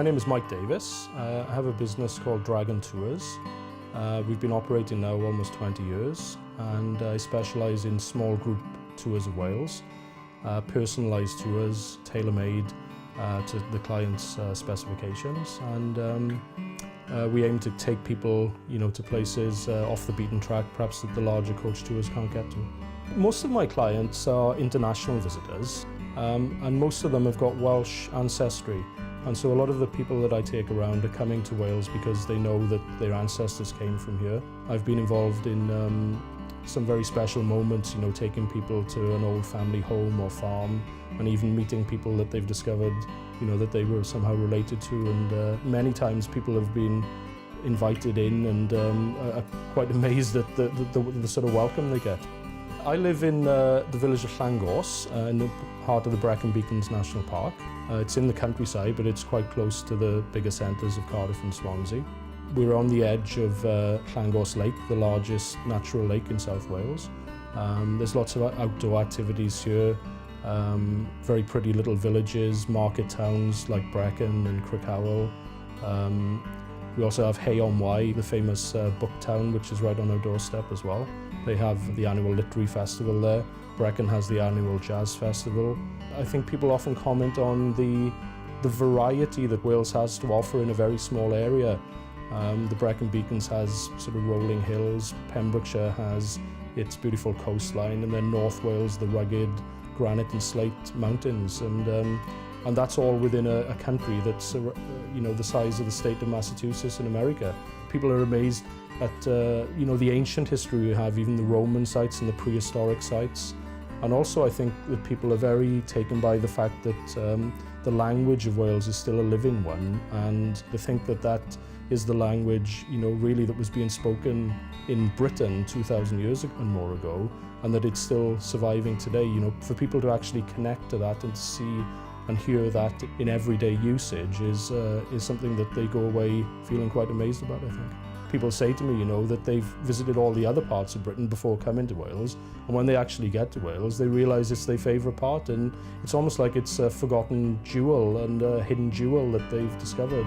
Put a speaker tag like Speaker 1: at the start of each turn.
Speaker 1: My name is Mike Davis. I have a business called Dragon Tours. We've been operating now almost 20 years, and I specialise in small group tours of Wales, personalised tours, tailor-made to the client's specifications, and we aim to take people, to places off the beaten track, perhaps that the larger coach tours can't get to. Most of my clients are international visitors, and most of them have got Welsh ancestry. And so a lot of the people that I take around are coming to Wales because they know that their ancestors came from here. I've been involved in some very special moments, taking people to an old family home or farm, and even meeting people that they've discovered, that they were somehow related to. And many times people have been invited in and are quite amazed at the sort of welcome they get. I live in the village of Llangors, in the heart of the Brecon Beacons National Park. It's in the countryside, but it's quite close to the bigger centres of Cardiff and Swansea. We're on the edge of Llangors Lake, the largest natural lake in South Wales. There's lots of outdoor activities here, very pretty little villages, market towns like Brecon and Crickhowell. We also have Hay-on-Wye, the famous book town, which is right on our doorstep as well. They have the annual literary festival there. Brecon has the annual jazz festival. I think people often comment on the variety that Wales has to offer in a very small area. The Brecon Beacons has sort of rolling hills, Pembrokeshire has its beautiful coastline, and then North Wales, the rugged granite and slate mountains. And that's all within a country that's the size of the state of Massachusetts in America. People are amazed at the ancient history we have, even the Roman sites and the prehistoric sites. And also I think that people are very taken by the fact that the language of Wales is still a living one, and to think that that is the language really that was being spoken in Britain 2,000 years and more ago, and that it's still surviving today. For people to actually connect to that and to see and hear that in everyday usage is something that they go away feeling quite amazed about, I think. People say to me, that they've visited all the other parts of Britain before coming to Wales, and when they actually get to Wales, they realise it's their favourite part, and it's almost like it's a forgotten jewel and a hidden jewel that they've discovered.